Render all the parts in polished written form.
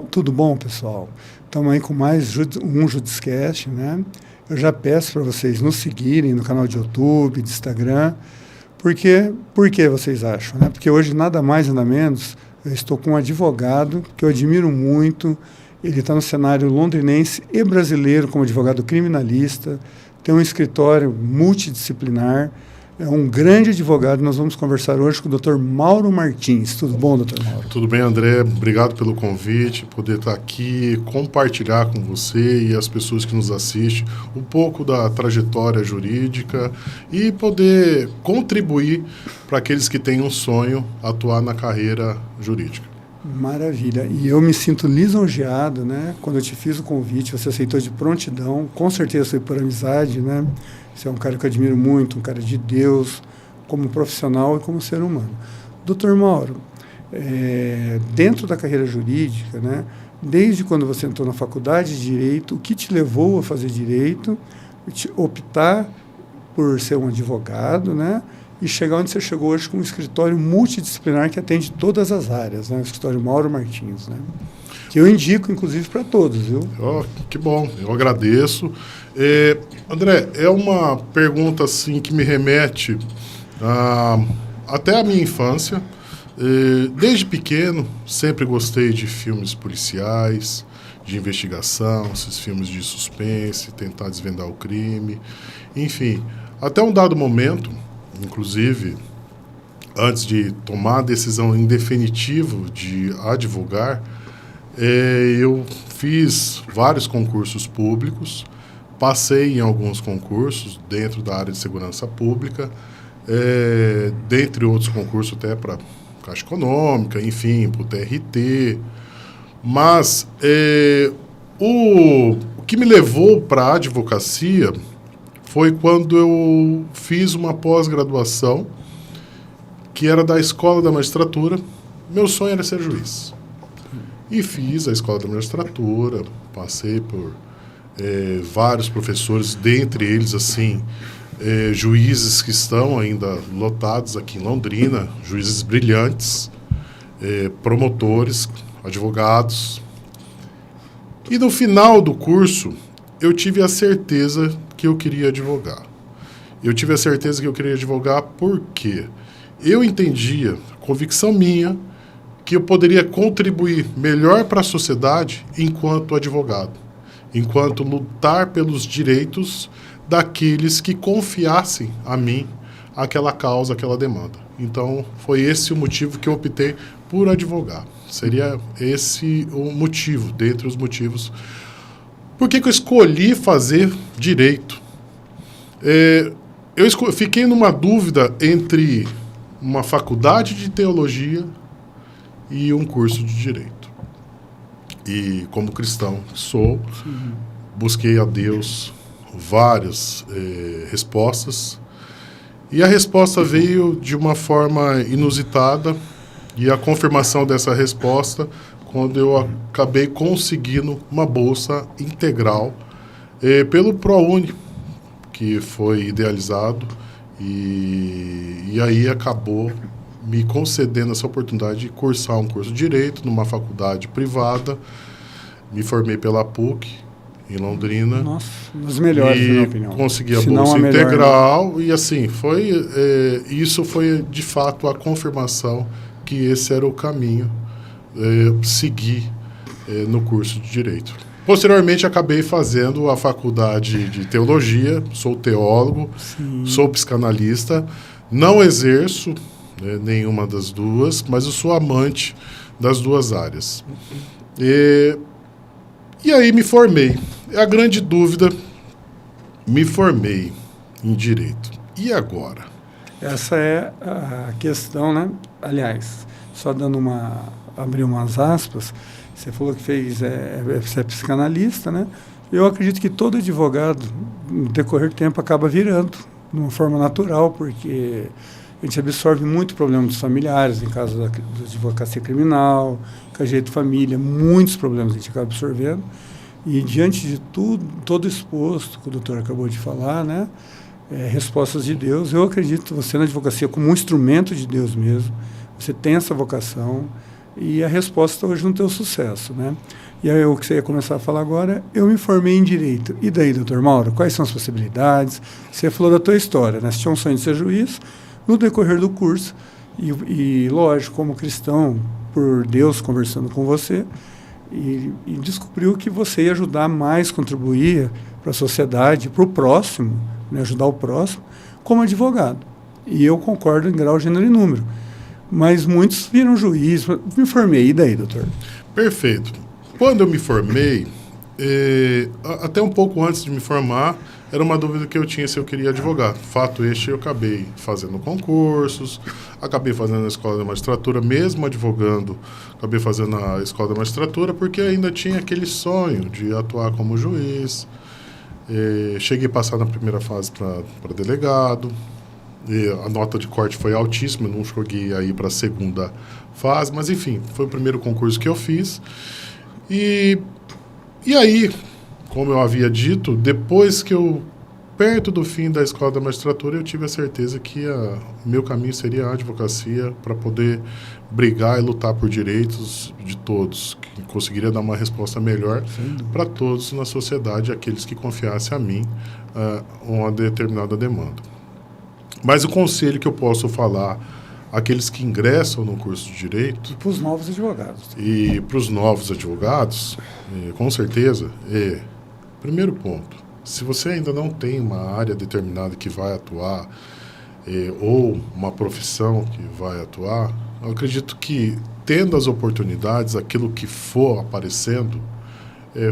Tudo bom, pessoal? Estamos aí com mais um Judiscast, né? Eu já peço para vocês nos seguirem no canal de YouTube, de Instagram. Por que vocês acham? Né? Porque hoje, nada mais, nada menos, eu estou com um advogado que eu admiro muito. Ele está no cenário londrinense e brasileiro como advogado criminalista, tem um escritório multidisciplinar, é um grande advogado. Nós vamos conversar hoje com o Dr. Mauro Martins. Tudo bom, Dr. Mauro? Tudo bem, André. Obrigado pelo convite, poder estar aqui, compartilhar com você e as pessoas que nos assistem um pouco da trajetória jurídica e poder contribuir para aqueles que têm um sonho atuar na carreira jurídica. Maravilha. E eu me sinto lisonjeado, né? Quando eu te fiz o convite, você aceitou de prontidão. Com certeza foi por amizade, né? Você é um cara que eu admiro muito, um cara de Deus, como profissional e como ser humano. Dr. Mauro, dentro da carreira jurídica, né? Desde quando você entrou na faculdade de Direito, o que te levou a fazer Direito, optar por ser um advogado, né? E chegar onde você chegou hoje com um escritório multidisciplinar que atende todas as áreas, né? O escritório Mauro Martins, né? Que eu indico, inclusive, para todos, viu? Oh, que bom, eu agradeço. André, é uma pergunta assim que me remete até a minha infância. Desde pequeno, sempre gostei de filmes policiais, de investigação, esses filmes de suspense, tentar desvendar o crime, enfim. Até um dado momento, inclusive, antes de tomar a decisão em definitivo de advogar, eu fiz vários concursos públicos, passei em alguns concursos dentro da área de segurança pública, dentre outros concursos até para Caixa Econômica, enfim, para o TRT. Mas o que me levou para a advocacia foi quando eu fiz uma pós-graduação que era da Escola da Magistratura. Meu sonho era ser juiz. E fiz a Escola da Magistratura, passei por vários professores, dentre eles, assim, juízes que estão ainda lotados aqui em Londrina, juízes brilhantes, promotores, advogados. E no final do curso, eu tive a certeza que eu queria advogar. Eu tive a certeza que eu queria advogar porque eu entendia, convicção minha, que eu poderia contribuir melhor para a sociedade enquanto advogado, enquanto lutar pelos direitos daqueles que confiassem a mim aquela causa, aquela demanda. Então, foi esse o motivo que eu optei por advogar. Seria esse o motivo, dentre os motivos. Por que eu escolhi fazer direito? Eu fiquei numa dúvida entre uma faculdade de teologia e um curso de direito. E como cristão que sou, busquei a Deus várias respostas, e a resposta veio de uma forma inusitada, e a confirmação dessa resposta quando eu acabei conseguindo uma bolsa integral pelo ProUni, que foi idealizado, e aí acabou me concedendo essa oportunidade de cursar um curso de Direito numa faculdade privada. Me formei pela PUC, em Londrina. Nossa, das melhores, na minha opinião. Consegui a bolsa integral, né? E assim, isso foi de fato a confirmação que esse era o caminho, seguir no curso de Direito. Posteriormente, acabei fazendo a faculdade de Teologia, sou teólogo, sou psicanalista, não exerço nenhuma das duas, mas eu sou amante das duas áreas. E aí me formei. A grande dúvida, me formei em Direito. E agora? Essa é a questão, né? Aliás, só abrir umas aspas, você falou que você é psicanalista, né? Eu acredito que todo advogado, no decorrer do tempo, acaba virando de uma forma natural, porque a gente absorve muito problemas dos familiares, em caso da advocacia criminal, direito de família, muitos problemas a gente acaba absorvendo. E diante de tudo, todo exposto, que o doutor acabou de falar, né? Respostas de Deus, eu acredito você na advocacia como um instrumento de Deus mesmo. Você tem essa vocação, E a resposta hoje no teu sucesso, né? E aí o que você ia começar a falar agora, eu me formei em Direito. E daí, doutor Mauro, quais são as possibilidades? Você falou da tua história, né? Você tinha um sonho de ser juiz. No decorrer do curso, e lógico, como cristão, por Deus conversando com você, e descobriu que você ia ajudar mais, contribuir para a sociedade, para o próximo, né? Ajudar o próximo, como advogado. E eu concordo em grau, gênero e número. Mas muitos viram juiz. Me formei. E daí, doutor? Perfeito. Quando eu me formei, até um pouco antes de me formar, era uma dúvida que eu tinha se eu queria advogar. Fato este, eu acabei fazendo concursos, acabei fazendo a escola da magistratura, mesmo advogando, acabei fazendo a escola da magistratura, porque ainda tinha aquele sonho de atuar como juiz. Cheguei a passar na primeira fase para delegado. A nota de corte foi altíssima, não cheguei aí para a segunda fase, mas enfim, foi o primeiro concurso que eu fiz. E aí, como eu havia dito, depois que perto do fim da escola da magistratura, eu tive a certeza que o meu caminho seria a advocacia para poder brigar e lutar por direitos de todos, que conseguiria dar uma resposta melhor para todos na sociedade, aqueles que confiassem a mim uma determinada demanda. Mas o conselho que eu posso falar àqueles que ingressam no curso de Direito... E para os novos advogados. E para os novos advogados, com certeza, primeiro ponto, se você ainda não tem uma área determinada que vai atuar, ou uma profissão que vai atuar, eu acredito que, tendo as oportunidades, aquilo que for aparecendo,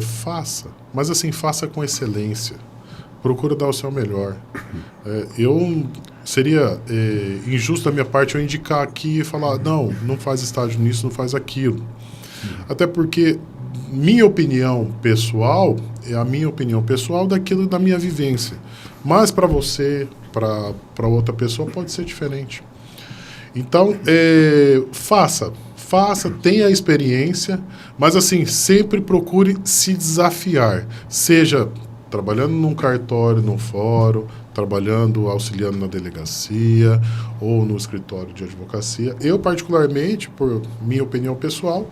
faça. Mas assim, faça com excelência. Procura dar o seu melhor. Seria injusto da minha parte eu indicar aqui e falar, não faz estágio nisso, não faz aquilo. Até porque minha opinião pessoal é a minha opinião pessoal daquilo da minha vivência. Mas para você, para outra pessoa, pode ser diferente. Então, faça, tenha experiência, mas assim, sempre procure se desafiar. Seja trabalhando num cartório, num fórum, trabalhando, auxiliando na delegacia ou no escritório de advocacia. Eu, particularmente, por minha opinião pessoal,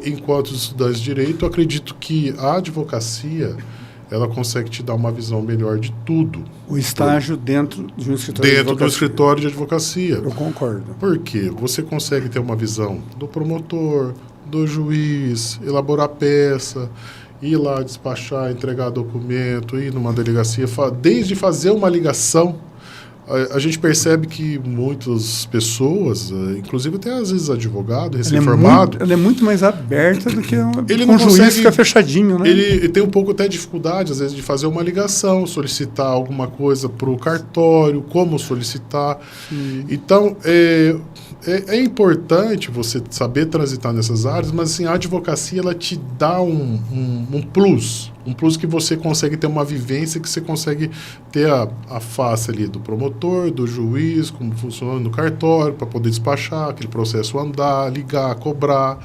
enquanto estudante de Direito, acredito que a advocacia ela consegue te dar uma visão melhor de tudo. O estágio dentro de um escritório de advocacia. Dentro do escritório de advocacia. Eu concordo. Por quê? Você consegue ter uma visão do promotor, do juiz, elaborar peça, ir lá despachar, entregar documento, ir numa delegacia, desde fazer uma ligação. A gente percebe que muitas pessoas, inclusive até às vezes advogado, recém-formado... Ela é muito mais aberta do que ele não juiz consegue, fica fechadinho, né? Ele tem um pouco até dificuldade, às vezes, de fazer uma ligação, solicitar alguma coisa para o cartório, como solicitar. Sim. Então, é importante você saber transitar nessas áreas, mas assim, a advocacia ela te dá um plus que você consegue ter uma vivência, que você consegue ter a face ali do promotor, do juiz, como funciona no cartório, para poder despachar, aquele processo andar, ligar, cobrar,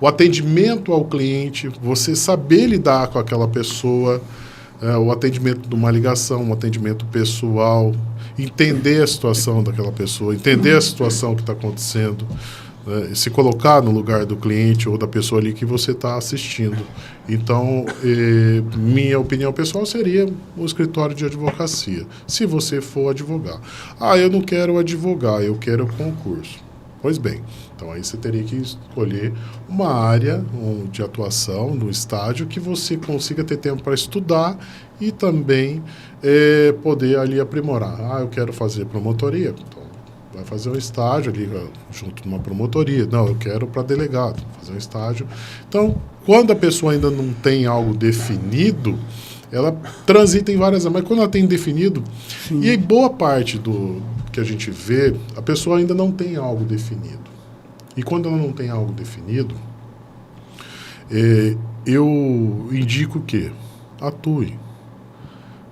o atendimento ao cliente, você saber lidar com aquela pessoa, o atendimento de uma ligação, um atendimento pessoal, entender a situação daquela pessoa, entender a situação que está acontecendo, se colocar no lugar do cliente ou da pessoa ali que você está assistindo. Então, minha opinião pessoal seria o escritório de advocacia, se você for advogar. Eu não quero advogar, eu quero concurso. Pois bem, então aí você teria que escolher uma área de atuação, no estágio, que você consiga ter tempo para estudar e também poder ali aprimorar. Eu quero fazer promotoria, então vai fazer um estágio ali junto numa promotoria. Não, eu quero para delegado, fazer um estágio. Então, quando a pessoa ainda não tem algo definido, ela transita em várias áreas, mas quando ela tem definido, sim. E aí boa parte do que a gente vê, a pessoa ainda não tem algo definido. E quando ela não tem algo definido, eu indico que atue.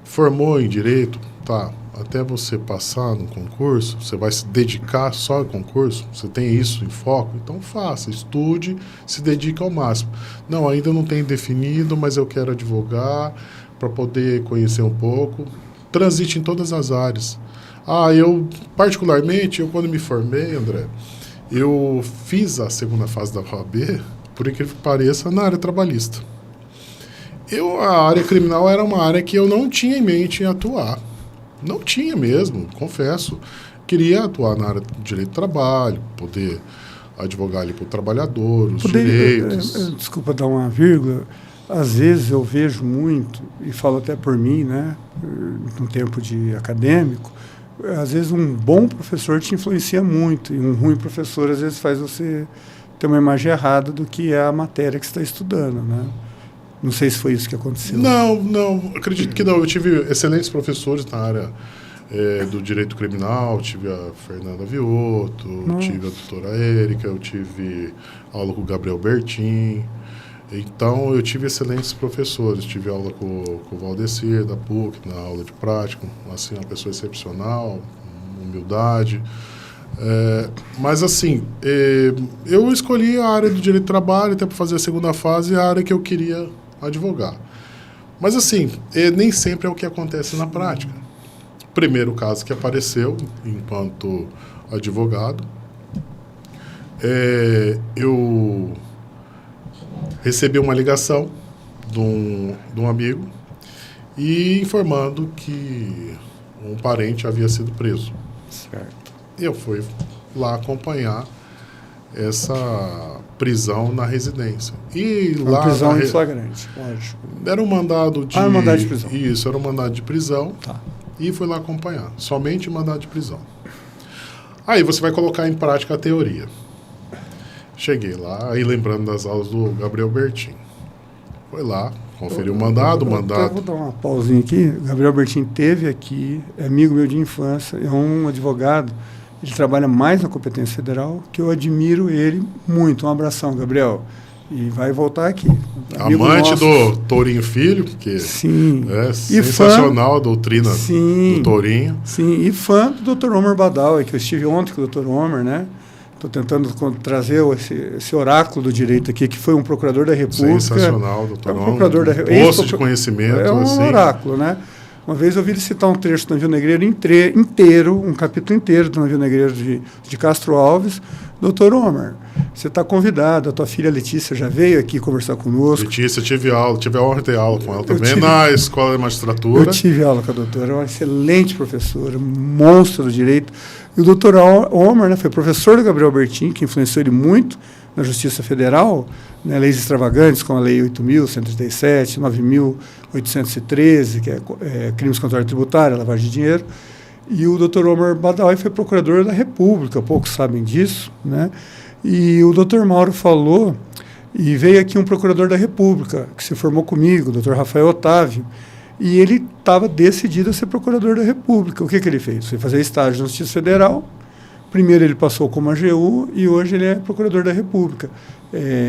Formou em Direito, tá, até você passar no concurso, você vai se dedicar só ao concurso, você tem isso em foco, então faça, estude, se dedique ao máximo. Não, ainda não tem definido, mas eu quero advogar para poder conhecer um pouco. Transite em todas as áreas. Eu, particularmente, quando me formei, André, eu fiz a segunda fase da OAB, por incrível que pareça, na área trabalhista. A área criminal era uma área que eu não tinha em mente em atuar. Não tinha mesmo, confesso. Queria atuar na área de direito do trabalho, poder advogar ali para o trabalhador, os direitos. Desculpa dar uma vírgula. Às vezes eu vejo muito, e falo até por mim, né, no tempo de acadêmico, às vezes um bom professor te influencia muito, e um ruim professor às vezes faz você ter uma imagem errada do que é a matéria que você está estudando, né? Não sei se foi isso que aconteceu. Não, acredito que não. Eu tive excelentes professores na área do direito criminal, tive a Fernanda Viotto, tive a doutora Érica, eu tive aula com o Gabriel Bertin. Então, eu tive excelentes professores. Tive aula com o Valdecir, da PUC, na aula de prática. Assim, uma pessoa excepcional, humildade. Mas, assim, eu escolhi a área do direito do trabalho, até para fazer a segunda fase, a área que eu queria advogar. Mas, assim, nem sempre é o que acontece na prática. Primeiro caso que apareceu, enquanto advogado, eu recebi uma ligação de um amigo e informando que um parente havia sido preso. Certo. E eu fui lá acompanhar essa prisão na residência. E lá prisão em flagrante, lógico. Era um mandado de... mandado de prisão. Isso, era um mandado de prisão. Tá. E fui lá acompanhar. Somente mandado de prisão. Aí você vai colocar em prática a teoria. Cheguei lá, aí lembrando das aulas do Gabriel Bertin. Foi lá, conferiu o mandado. Eu vou dar uma pausinha aqui. O Gabriel Bertin esteve aqui, é amigo meu de infância, é um advogado, ele trabalha mais na competência federal, que eu admiro ele muito. Um abração, Gabriel. E vai voltar aqui. Amante do Tourinho Filho, que sim. É sensacional a doutrina do Tourinho. Sim, e fã do Dr. Homer Badawi, que eu estive ontem com o Dr. Homer, né? Estou tentando trazer esse oráculo do direito aqui, que foi um procurador da República. Sensacional, doutor. Um procurador da República. Poço de conhecimento. É um oráculo, né? Uma vez eu ouvi ele citar um trecho do Navio Negreiro inteiro, um capítulo inteiro do Navio Negreiro de Castro Alves. Doutor Homer, você está convidado, a tua filha Letícia já veio aqui conversar conosco. Letícia, tive a honra de ter aula com ela também na Escola de Magistratura. Eu tive aula com a doutora, uma excelente professora, monstro do direito. E o doutor Homer, né, foi professor do Gabriel Bertin, que influenciou ele muito na Justiça Federal, né, leis extravagantes, como a Lei 8.137, 9.813, que é crimes contra a ordem tributária, lavagem de dinheiro. E o Dr. Homer Badawi foi procurador da República, poucos sabem disso, né? E o Dr. Mauro falou, e veio aqui um procurador da República, que se formou comigo, o Dr. Rafael Otávio, e ele estava decidido a ser procurador da República. O que ele fez? Foi fazer estágio na Justiça Federal. Primeiro ele passou como AGU e hoje ele é procurador da República,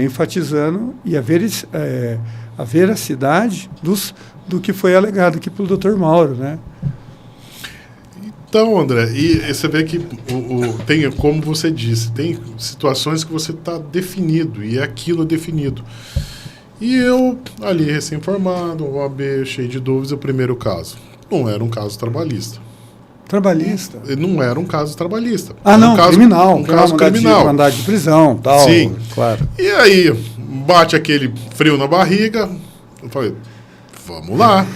enfatizando a veracidade do que foi alegado aqui pelo Dr. Mauro, né? Então, André, e você vê que tem, como você disse, tem situações que você está definido, e aquilo é definido. E eu, ali, recém-formado, OAB, cheio de dúvidas, o primeiro caso. Não era um caso trabalhista. Trabalhista? Não era um caso trabalhista. Não, criminal. Um caso criminal. Mandado de prisão, tal. Sim. Claro. E aí, bate aquele frio na barriga, eu falei, vamos lá,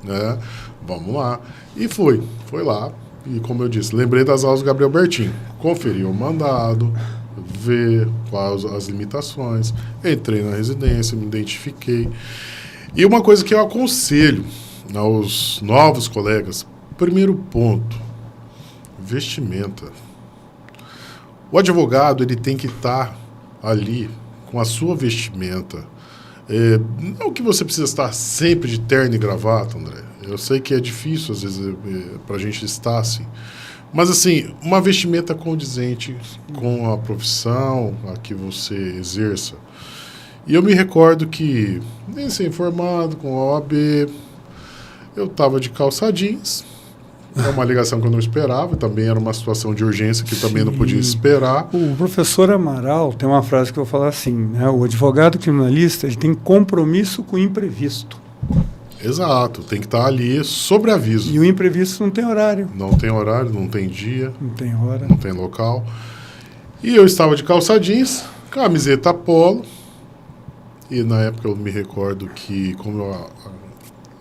né? Vamos lá. E foi lá. E como eu disse, lembrei das aulas do Gabriel Bertin. Conferi o mandado, ver quais as limitações, entrei na residência, me identifiquei. E uma coisa que eu aconselho aos novos colegas, primeiro ponto, vestimenta. O advogado ele tem que estar ali com a sua vestimenta. Não que você precisa estar sempre de terno e gravata, André. Eu sei que é difícil, às vezes, para a gente estar assim. Mas, assim, uma vestimenta condizente com a profissão a que você exerça. E eu me recordo que, nem ser informado, com a OAB, eu estava de calça jeans. É uma ligação que eu não esperava, também era uma situação de urgência que também não podia esperar. O professor Amaral tem uma frase que eu vou falar assim, né? O advogado criminalista ele tem compromisso com o imprevisto. Exato, tem que estar ali sobre aviso. E o imprevisto não tem horário. Não tem horário, não tem dia. Não tem hora. Não tem local. E eu estava de calça jeans, camiseta polo, e na época eu me recordo que, como eu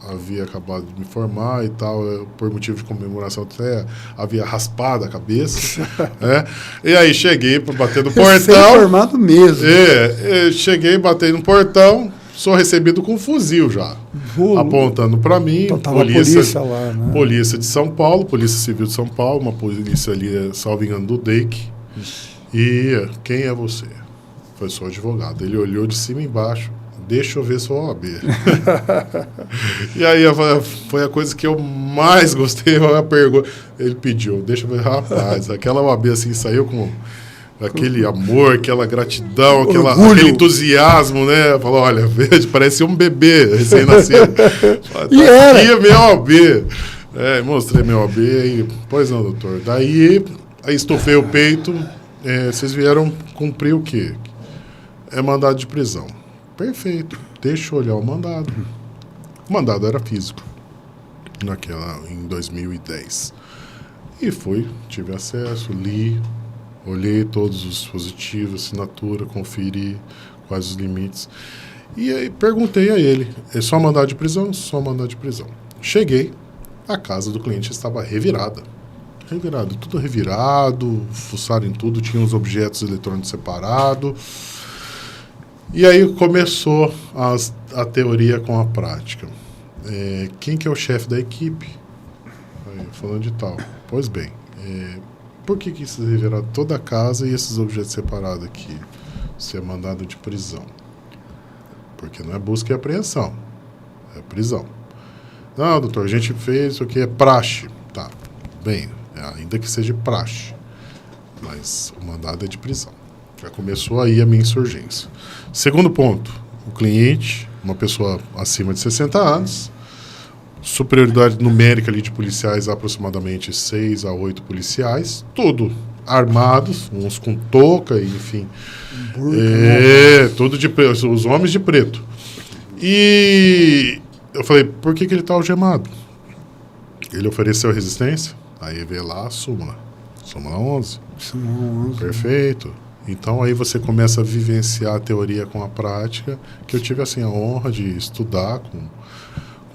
havia acabado de me formar e tal, por motivo de comemoração até havia raspado a cabeça, né? E aí cheguei para bater no portão. Formado mesmo. Cheguei, batei no portão, sou recebido com um fuzil já, apontando para mim. Então, polícia lá, né? Polícia de São Paulo, Polícia Civil de São Paulo, uma polícia ali, salvo engano, do DEIC. E quem é você? Foi só advogado. Ele olhou de cima e embaixo. Deixa eu ver sua OAB. E aí foi a coisa que eu mais gostei. A pergunta. Ele pediu, deixa eu ver, rapaz, aquela OAB assim saiu com aquele amor, aquela gratidão, aquele entusiasmo, né? Falou, olha, veja, parece um bebê recém-nascido. E era. Aqui é meu OAB. Mostrei meu OAB e, pois não, doutor. Daí estufei o peito. Vocês vieram cumprir o quê? É mandado de prisão. Perfeito, deixa eu olhar o mandado. O mandado era físico, em 2010. E tive acesso, li, olhei todos os dispositivos, assinatura, conferi quais os limites. E aí perguntei a ele, é só mandado de prisão? Só mandado de prisão. Cheguei, a casa do cliente estava revirada. Tudo revirado, fuçaram em tudo, tinha os objetos eletrônicos separados. E aí começou a teoria com a prática. Quem que é o chefe da equipe? Aí, falando de tal. Pois bem, por que isso revirar toda a casa e esses objetos separados aqui? Isso é mandado de prisão. Porque não é busca e apreensão, é prisão. Não, doutor, a gente fez isso aqui, é praxe. Tá, bem, ainda que seja praxe, mas o mandado é de prisão. Já começou aí a minha insurgência. Segundo ponto, o cliente, uma pessoa acima de 60 anos, superioridade numérica ali de policiais, aproximadamente 6 a 8 policiais, tudo armados, uns com touca, enfim. Tudo de preto, os homens de preto. E eu falei, por que ele está algemado? Ele ofereceu resistência, aí veio lá a súmula 11. Perfeito. Então aí você começa a vivenciar a teoria com a prática, que eu tive assim a honra de estudar com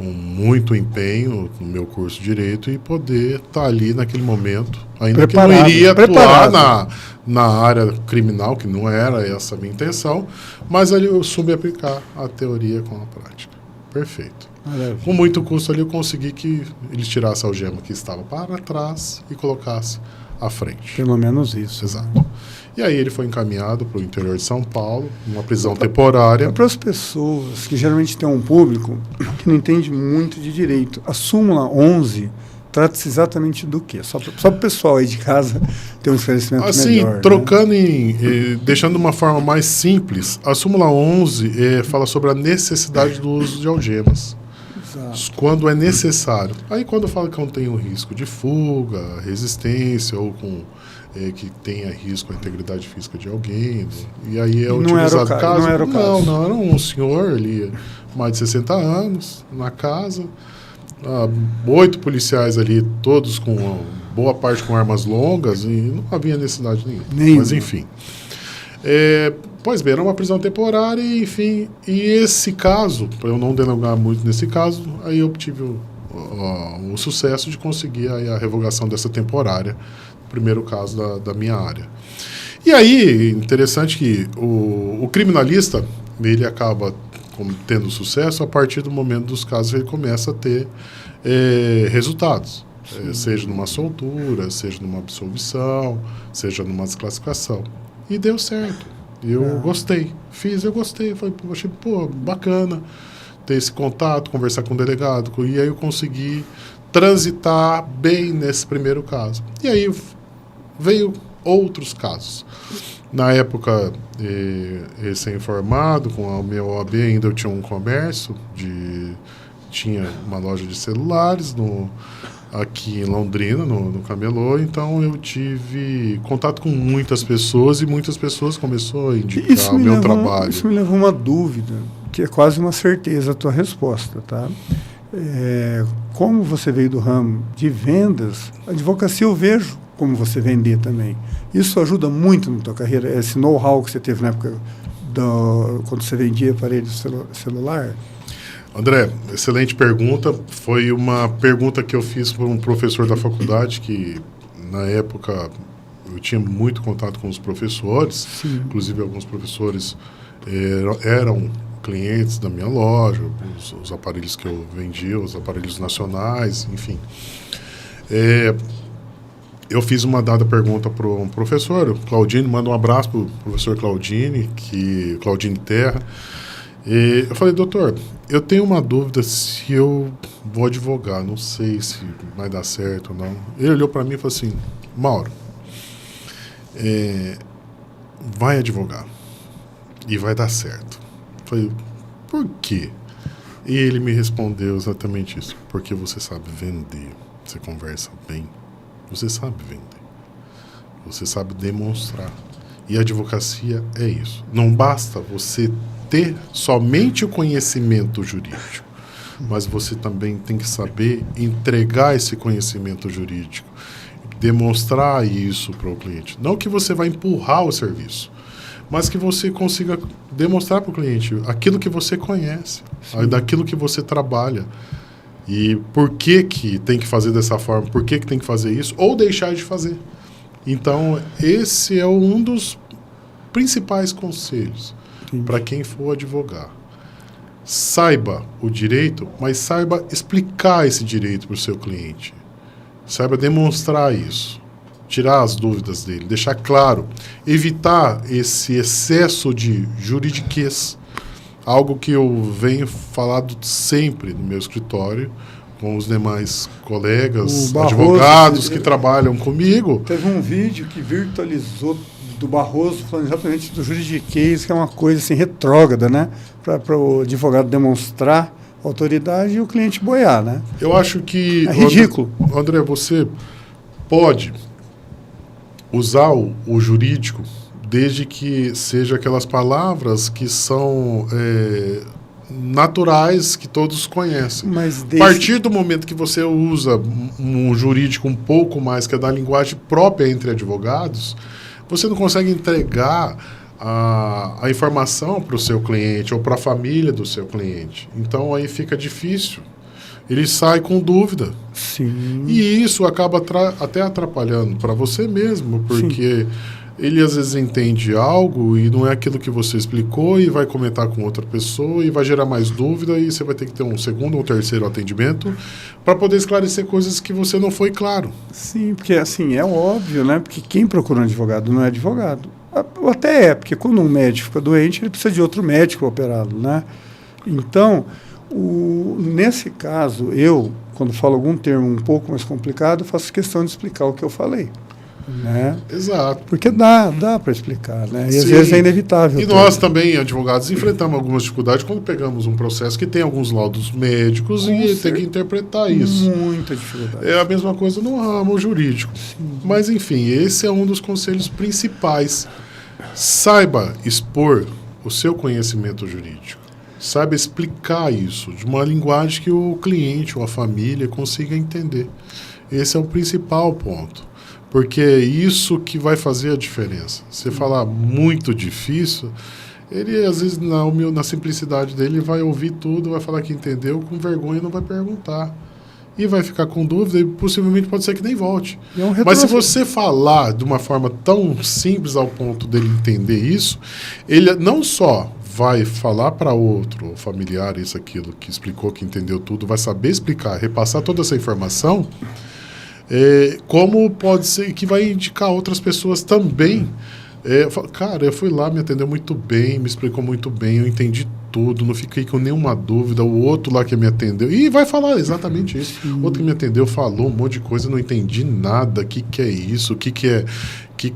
muito empenho no meu curso de Direito e poder estar ali naquele momento, ainda que eu não iria atuar na área criminal, que não era essa a minha intenção, mas ali eu soube aplicar a teoria com a prática. Perfeito. Maravilha. Com muito custo ali eu consegui que eles tirassem a algema que estava para trás e colocassem à frente. Pelo menos isso. Exato. E aí ele foi encaminhado para o interior de São Paulo, numa prisão temporária. Para as pessoas que geralmente têm um público que não entende muito de direito, a súmula 11 trata-se exatamente do quê? Só para o pessoal aí de casa ter um esclarecimento melhor. Assim, trocando deixando de uma forma mais simples, a súmula 11 fala sobre a necessidade do uso de algemas. Exato. Quando é necessário. Aí quando fala que não tem um risco de fuga, resistência ou que tenha risco à integridade física de alguém, e aí é utilizado caso. Não era o caso. Não, era um senhor ali, mais de 60 anos, na casa, 8 policiais ali, todos com boa parte com armas longas, e não havia necessidade nenhuma. Mas enfim. Pois bem, era uma prisão temporária, enfim, e esse caso, para eu não delongar muito nesse caso, aí eu obtive o sucesso de conseguir aí a revogação dessa temporária, primeiro caso da minha área. E aí, interessante que o criminalista, ele acaba tendo sucesso a partir do momento dos casos ele começa a ter resultados, seja numa soltura, seja numa absolvição, seja numa desclassificação. E deu certo. Eu gostei. Eu gostei. Achei, bacana ter esse contato, conversar com o delegado. E aí eu consegui transitar bem nesse primeiro caso. E aí veio outros casos. Na época, recém-formado, com a minha OAB, ainda eu tinha um comércio, tinha uma loja de celulares aqui em Londrina, no Camelô, então eu tive contato com muitas pessoas e muitas pessoas começaram a indicar o meu trabalho. Isso me levou a uma dúvida, que é quase uma certeza a tua resposta, tá? Como você veio do ramo de vendas, a advocacia eu vejo como você vender também. Isso ajuda muito na tua carreira, esse know-how que você teve na época quando você vendia aparelho celular? André, excelente pergunta. Foi uma pergunta que eu fiz para um professor da faculdade que, na época, eu tinha muito contato com os professores. Sim. Inclusive alguns professores eram clientes da minha loja, os aparelhos que eu vendia, os aparelhos nacionais, enfim. Eu fiz uma dada pergunta para um professor, o Claudine, manda um abraço para o professor Claudine Terra. E eu falei, doutor, eu tenho uma dúvida se eu vou advogar, não sei se vai dar certo ou não. Ele olhou para mim e falou assim, Mauro, vai advogar e vai dar certo. Eu falei, por quê? E ele me respondeu exatamente isso, porque você sabe vender, você conversa bem, você sabe vender, você sabe demonstrar. E a advocacia é isso. Não basta você ter somente o conhecimento jurídico, mas você também tem que saber entregar esse conhecimento jurídico, demonstrar isso para o cliente. Não que você vai empurrar o serviço, mas que você consiga demonstrar para o cliente aquilo que você conhece, daquilo que você trabalha. E por que tem que fazer dessa forma, por que tem que fazer isso, ou deixar de fazer. Então, esse é um dos principais conselhos para quem for advogar. Saiba o direito, mas saiba explicar esse direito para o seu cliente. Saiba demonstrar isso, tirar as dúvidas dele, deixar claro, evitar esse excesso de juridiquês. Algo que eu venho falado sempre no meu escritório, com os demais colegas, advogados que trabalham comigo. Teve um vídeo que virtualizou do Barroso falando exatamente do juridiquês, que é uma coisa assim retrógrada, né? Para o advogado demonstrar autoridade e o cliente boiar, né? Eu acho que... É ridículo. André, você pode usar o jurídico desde que seja aquelas palavras que são naturais, que todos conhecem. Mas a partir do momento que você usa um jurídico um pouco mais, que é da linguagem própria entre advogados, você não consegue entregar a informação para o seu cliente ou para a família do seu cliente. Então, aí fica difícil. Ele sai com dúvida. Sim. E isso acaba até atrapalhando para você mesmo, porque... Sim. Ele às vezes entende algo e não é aquilo que você explicou e vai comentar com outra pessoa e vai gerar mais dúvida e você vai ter que ter um segundo ou terceiro atendimento para poder esclarecer coisas que você não foi claro. Sim, porque assim, é óbvio, né? Porque quem procura um advogado não é advogado. Ou até é, porque quando um médico fica doente, ele precisa de outro médico para operá-lo, né? Então, nesse caso, eu, quando falo algum termo um pouco mais complicado, faço questão de explicar o que eu falei. Né? Exato. Porque dá para explicar, né? E às vezes é inevitável. E nós também, advogados, enfrentamos algumas dificuldades quando pegamos um processo que tem alguns laudos médicos e tem que interpretar isso. Muita dificuldade. É a mesma coisa no ramo jurídico. Sim. Mas, enfim, esse é um dos conselhos principais. Saiba expor o seu conhecimento jurídico. Saiba explicar isso de uma linguagem que o cliente ou a família consiga entender. Esse é o principal ponto. Porque é isso que vai fazer a diferença. Você falar muito difícil, ele às vezes na simplicidade dele vai ouvir tudo, vai falar que entendeu, com vergonha não vai perguntar. E vai ficar com dúvida e possivelmente pode ser que nem volte. Mas se você falar de uma forma tão simples ao ponto dele entender isso, ele não só vai falar para outro familiar isso, aquilo, que explicou, que entendeu tudo, vai saber explicar, repassar toda essa informação, como pode ser que vai indicar outras pessoas também. Cara, eu fui lá, me atendeu muito bem, me explicou muito bem, eu entendi tudo, não fiquei com nenhuma dúvida. O outro lá que me atendeu, e vai falar exatamente isso. O outro que me atendeu falou um monte de coisa, não entendi nada. O que é isso? O que é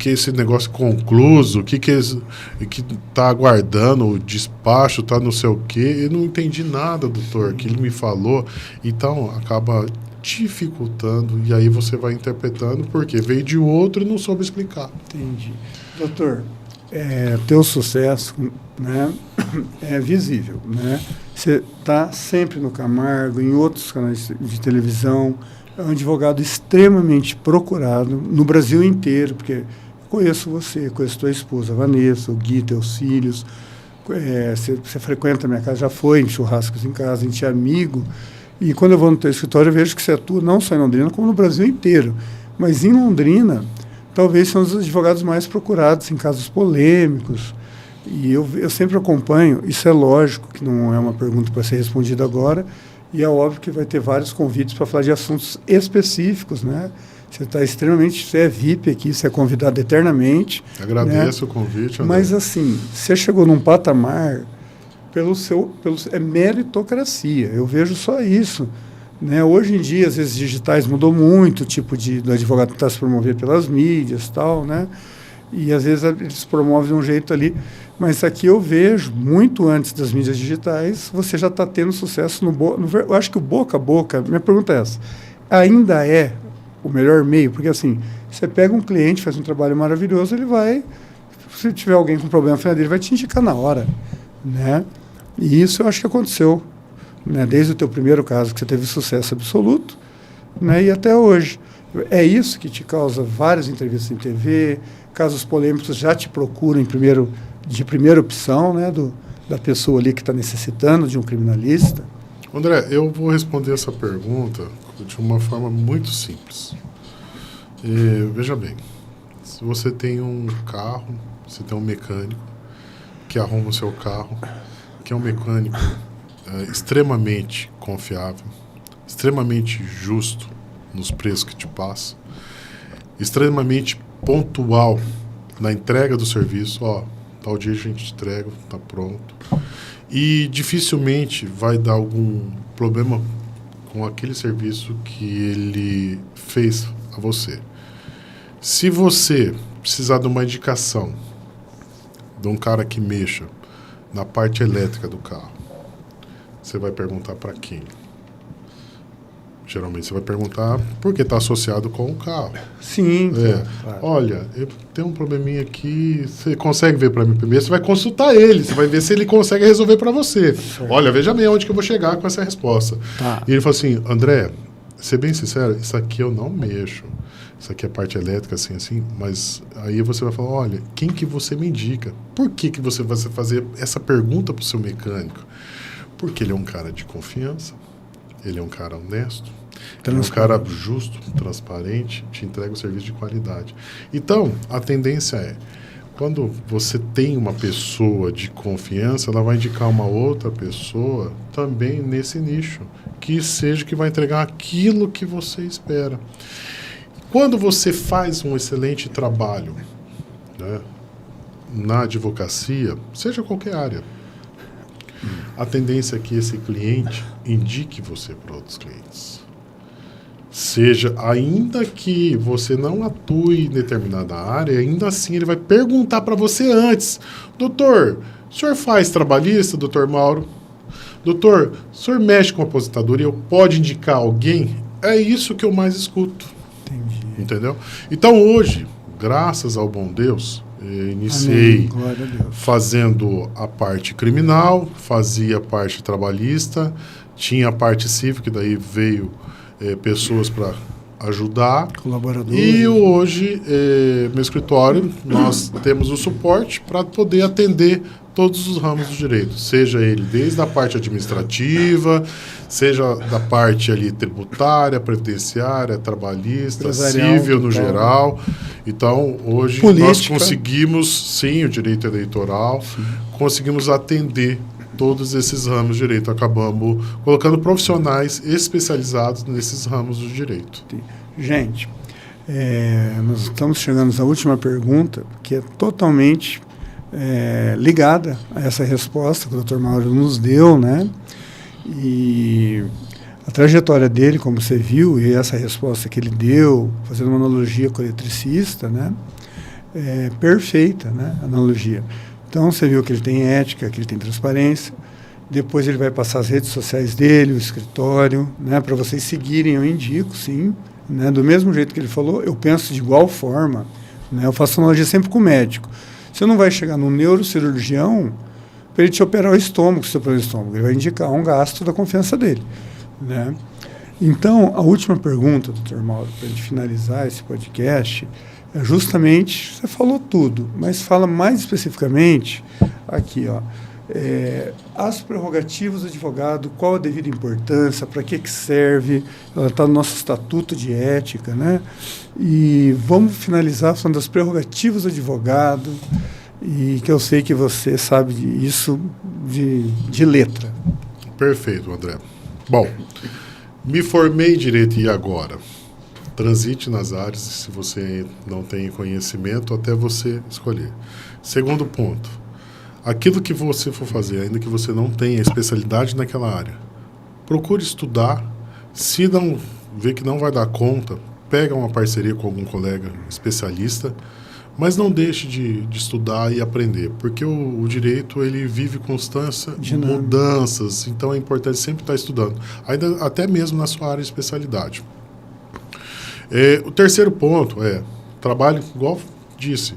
esse negócio concluso? O que é que tá aguardando o despacho, tá não sei o quê? Eu não entendi nada, doutor, que ele me falou. Então, acaba dificultando, e aí você vai interpretando porque veio de outro e não soube explicar. Entendi. Doutor, teu sucesso, né, é visível, né? Você está sempre no Camargo, em outros canais de televisão, é um advogado extremamente procurado no Brasil inteiro, porque conheço você, conheço tua esposa, Vanessa, o Gui, teus filhos, você frequenta a minha casa, já foi em churrascos em casa, a gente é amigo, e quando eu vou no teu escritório eu vejo que você atua não só em Londrina, como no Brasil inteiro. Mas em Londrina, talvez são os advogados mais procurados em casos polêmicos. E eu sempre acompanho, isso é lógico, que não é uma pergunta para ser respondida agora, e é óbvio que vai ter vários convites para falar de assuntos específicos, né? Você está extremamente, você é VIP aqui, você é convidado eternamente. Agradeço, né, o convite, André. Mas assim, você chegou num patamar é meritocracia, eu vejo só isso. Né? Hoje em dia, as vezes digitais mudou muito, o tipo do advogado que está se promover pelas mídias e tal, né? E às vezes eles se promovem de um jeito ali. Mas aqui eu vejo, muito antes das mídias digitais, você já está tendo sucesso eu acho que o boca a boca, minha pergunta é essa, ainda é o melhor meio? Porque assim, você pega um cliente, faz um trabalho maravilhoso, ele vai, se tiver alguém com problema na frente dele, vai te indicar na hora, né? E isso eu acho que aconteceu, né? Desde o teu primeiro caso, que você teve sucesso absoluto, né? E até hoje. É isso que te causa várias entrevistas em TV, casos polêmicos já te procuram de primeira opção, né? Da pessoa ali que está necessitando de um criminalista. André, eu vou responder essa pergunta de uma forma muito simples. Veja bem, se você tem um carro, você tem um mecânico que arruma o seu carro, que é um mecânico extremamente confiável, extremamente justo nos preços que te passa, extremamente pontual na entrega do serviço, tal dia a gente entrega, está pronto, e dificilmente vai dar algum problema com aquele serviço que ele fez a você. Se você precisar de uma indicação de um cara que mexa na parte elétrica do carro, você vai perguntar para quem? Geralmente você vai perguntar porque está associado com o carro. Sim. Claro. Olha, eu tenho um probleminha aqui, você consegue ver para mim primeiro? Você vai consultar ele, você vai ver se ele consegue resolver para você. Certo. Olha, veja bem onde que eu vou chegar com essa resposta. Tá. E ele fala assim, André, ser bem sincero, isso aqui eu não mexo. Isso aqui é parte elétrica, assim, mas aí você vai falar, olha, quem que você me indica? Por que você vai fazer essa pergunta para o seu mecânico? Porque ele é um cara de confiança, ele é um cara honesto, ele é um cara justo, transparente, te entrega o serviço de qualidade. Então, a tendência é, quando você tem uma pessoa de confiança, ela vai indicar uma outra pessoa também nesse nicho, que seja que vai entregar aquilo que você espera. Quando você faz um excelente trabalho, né, na advocacia, seja qualquer área, a tendência é que esse cliente indique você para outros clientes. Seja, ainda que você não atue em determinada área, ainda assim ele vai perguntar para você antes. Doutor, o senhor faz trabalhista, doutor Mauro? Doutor, o senhor mexe com aposentadoria? Pode indicar alguém? É isso que eu mais escuto. Entendi. Entendeu? Então hoje, graças ao bom Deus, eu iniciei fazendo a parte criminal, fazia a parte trabalhista, tinha a parte civil, que daí veio pessoas para ajudar. Colaboradores. E hoje, meu escritório, nós temos o suporte para poder atender todos os ramos do direito, seja ele desde a parte administrativa, seja da parte ali tributária, previdenciária, trabalhista, civil no geral. Então, hoje política. Nós conseguimos, sim, o direito eleitoral, sim. Conseguimos atender todos esses ramos de direito. Acabamos colocando profissionais especializados nesses ramos do direito. Gente, nós estamos chegando à última pergunta, que é totalmente ligada a essa resposta que o Dr. Mauro nos deu, né? E a trajetória dele, como você viu, e essa resposta que ele deu, fazendo uma analogia com o eletricista, né? É perfeita, né? A analogia. Então, você viu que ele tem ética, que ele tem transparência. Depois ele vai passar as redes sociais dele, o escritório, né? Para vocês seguirem, eu indico, sim. Né? Do mesmo jeito que ele falou, eu penso de igual forma. Né? Eu faço analogia sempre com o médico. Você não vai chegar num neurocirurgião para ele te operar o estômago, se você operar o estômago. Ele vai indicar um gasto da confiança dele. Né? Então, a última pergunta, doutor Mauro, para a gente finalizar esse podcast, é justamente, você falou tudo, mas fala mais especificamente aqui, ó, as prerrogativas do advogado, qual a devida importância, para que serve, ela está no nosso estatuto de ética, né? E vamos finalizar falando das prerrogativas do advogado, e que eu sei que você sabe isso de letra. Perfeito, André. Bom, me formei em Direito e agora? Transite nas áreas, se você não tem conhecimento, até você escolher. Segundo ponto, aquilo que você for fazer, ainda que você não tenha especialidade naquela área, procure estudar. Se não ver que não vai dar conta, pega uma parceria com algum colega especialista, mas não deixe de estudar e aprender, porque o direito ele vive constância, mudanças, então é importante sempre estar estudando, ainda até mesmo na sua área de especialidade. O terceiro ponto é trabalho, igual disse,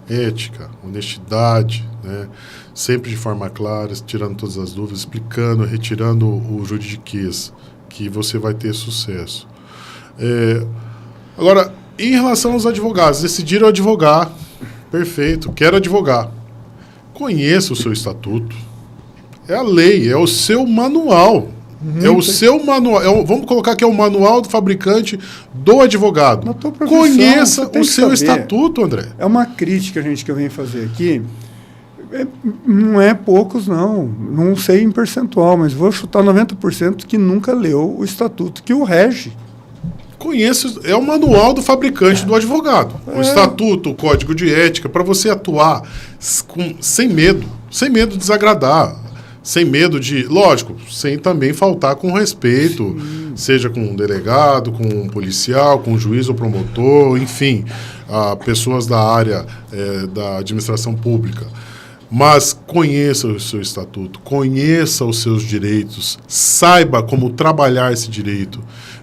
ética, honestidade, né? Sempre de forma clara, tirando todas as dúvidas, explicando, retirando o juridiquês, que você vai ter sucesso. Agora, em relação aos advogados, decidiram advogar, perfeito, quero advogar. Conheça o seu estatuto, é a lei, é o seu manual. É o seu manual, vamos colocar que é o manual do fabricante do advogado. Conheça o seu estatuto, André. É uma crítica, gente, que eu venho fazer aqui. Não é poucos, não sei em percentual, mas vou chutar 90% que nunca leu o estatuto que o rege. Conheça, é o manual do fabricante do advogado. O estatuto, o código de ética, para você atuar sem medo de desagradar. Sem medo de, lógico, sem também faltar com respeito, seja com um delegado, com um policial, com um juiz ou promotor, enfim, pessoas da área da administração pública. Mas conheça o seu estatuto, conheça os seus direitos, saiba como trabalhar esse direito,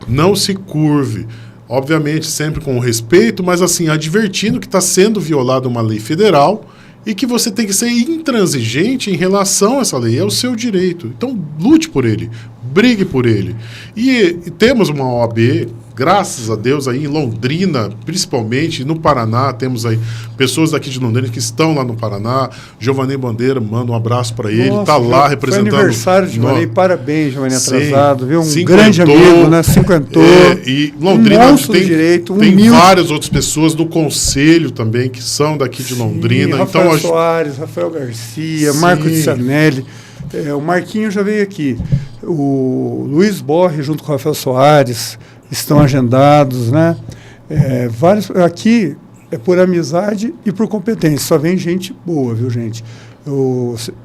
não se curve, obviamente sempre com respeito, mas assim, advertindo que está sendo violada uma lei federal, e que você tem que ser intransigente em relação a essa lei, é o seu direito. Então, lute por ele, brigue por ele. E temos uma OAB, graças a Deus, aí em Londrina, principalmente, no Paraná, temos aí pessoas daqui de Londrina que estão lá no Paraná. Giovanni Bandeira, manda um abraço para ele, está lá representando. Foi aniversário de Giovanni, parabéns, Giovanni, atrasado, viu? Um grande amigo, né? Cinquentou. E Londrina tem direito, várias outras pessoas do conselho também que são daqui de Londrina. Rafael então, Soares, Rafael Garcia, Marco de Sanelli. O Marquinho já veio aqui. O Luiz Borre, junto com o Rafael Soares, estão agendados, né? Vários, aqui é por amizade e por competência. Só vem gente boa, viu, gente?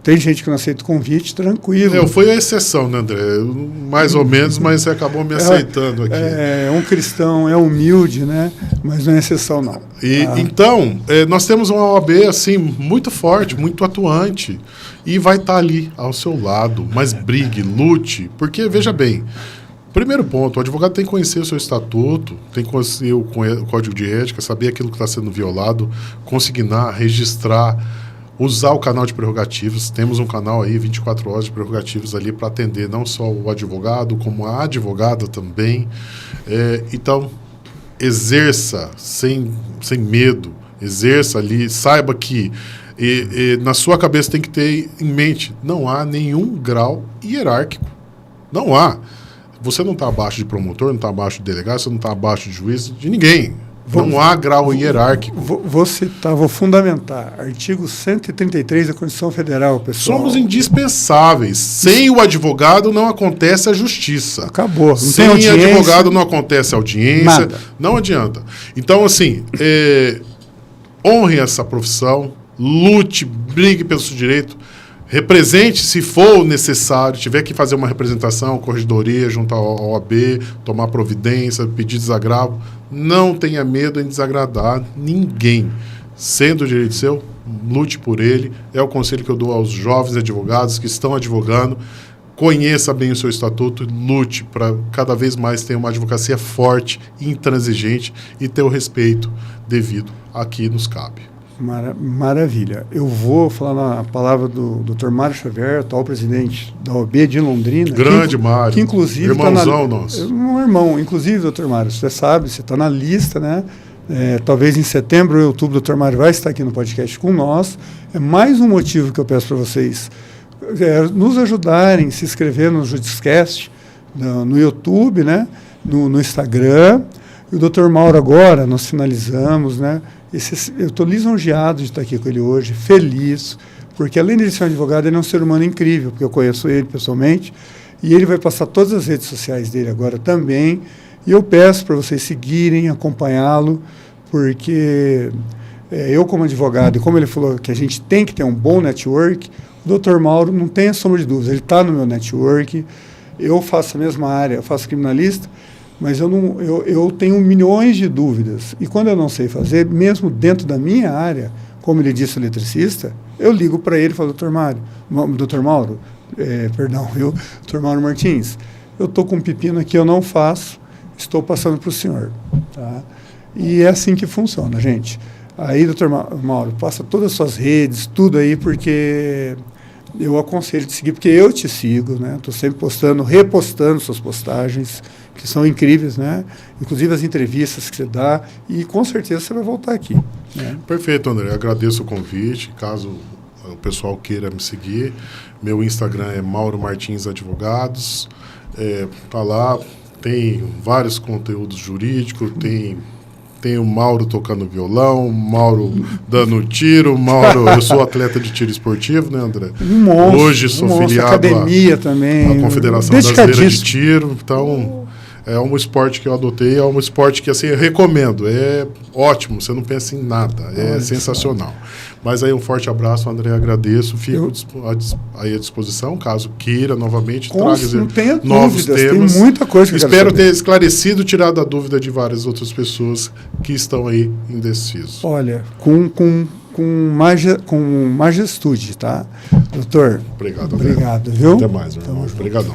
Tem gente que não aceita o convite, tranquilo. Foi a exceção, né, André? Mais ou menos, mas você acabou me aceitando aqui. É um cristão, é humilde, né? Mas não é exceção, não. Então, nós temos uma OAB assim, muito forte, muito atuante, e vai estar ali ao seu lado. Mas brigue, lute, porque, veja bem, primeiro ponto, o advogado tem que conhecer o seu estatuto, tem que conhecer o código de ética, saber aquilo que está sendo violado, consignar, registrar, usar o canal de prerrogativas. Temos um canal aí, 24 horas de prerrogativas ali para atender não só o advogado, como a advogada também. Então, exerça sem medo, exerça ali, saiba que na sua cabeça tem que ter em mente, não há nenhum grau hierárquico. Não há. Você não está abaixo de promotor, não está abaixo de delegado, você não está abaixo de juiz, de ninguém. Não há grau hierárquico. Vou fundamentar. Artigo 133 da Constituição Federal, pessoal. Somos indispensáveis. Sem o advogado não acontece a justiça. Acabou. Não Sem advogado não acontece a audiência. Nada. Não adianta. Então, assim, honre essa profissão, lute, brigue pelo seu direito, represente se for necessário, tiver que fazer uma representação, corregedoria, junto à OAB, tomar providência, pedir desagravo. Não tenha medo em desagradar ninguém. Sendo o direito seu, lute por ele. É o conselho que eu dou aos jovens advogados que estão advogando. Conheça bem o seu estatuto e lute para cada vez mais ter uma advocacia forte, intransigente e ter o respeito devido a que nos cabe. Maravilha. Eu vou falar na palavra do Dr. Mário Xavier, atual presidente da OAB de Londrina. Grande Mário. Que inclusive irmãozão nosso. Um irmão. Inclusive, Dr. Mário, você sabe, você está na lista, né? Talvez em setembro ou outubro o Dr. Mário vai estar aqui no podcast com nós. É mais um motivo que eu peço para vocês nos ajudarem, se inscrever no Judicast, no YouTube, né? No Instagram. E o Dr. Mauro agora, nós finalizamos, né? Eu estou lisonjeado de estar aqui com ele hoje, feliz, porque além de ele ser um advogado, ele é um ser humano incrível, porque eu conheço ele pessoalmente, e ele vai passar todas as redes sociais dele agora também, e eu peço para vocês seguirem, acompanhá-lo, porque eu como advogado, e como ele falou que a gente tem que ter um bom network, o Dr. Mauro não tem a sombra de dúvidas, ele está no meu network, eu faço a mesma área, eu faço criminalista, mas eu tenho milhões de dúvidas. E quando eu não sei fazer, mesmo dentro da minha área, como ele disse, o eletricista, eu ligo para ele e falo, Dr. Mauro, Dr. Mauro Martins, eu estou com um pepino aqui, eu não faço, estou passando para o senhor. Tá? E é assim que funciona, gente. Aí, Dr. Mauro, passa todas as suas redes, tudo aí, porque eu aconselho de seguir, porque eu te sigo, né? Estou sempre postando, repostando suas postagens, que são incríveis, né? Inclusive as entrevistas que você dá, e com certeza você vai voltar aqui. Né? Perfeito, André. Agradeço o convite. Caso o pessoal queira me seguir, meu Instagram é Mauro Martins Advogados. Tá lá, tem vários conteúdos jurídicos, tem o Mauro tocando violão, o Mauro dando tiro, eu sou atleta de tiro esportivo, né, André? Hoje sou filiado academia também, à Confederação Brasileira de Tiro, então é um esporte que eu adotei, é um esporte que assim, eu recomendo, é ótimo, você não pensa em nada, é sensacional. Mas aí um forte abraço, André, agradeço, fico aí à disposição, caso queira novamente, traga novos temas. Tem muita coisa que espero ter esclarecido, tirado a dúvida de várias outras pessoas que estão aí indecisos. Olha, com majestude, tá? Doutor? Obrigado, André. Obrigado, viu? Até mais, meu irmão. Obrigadão.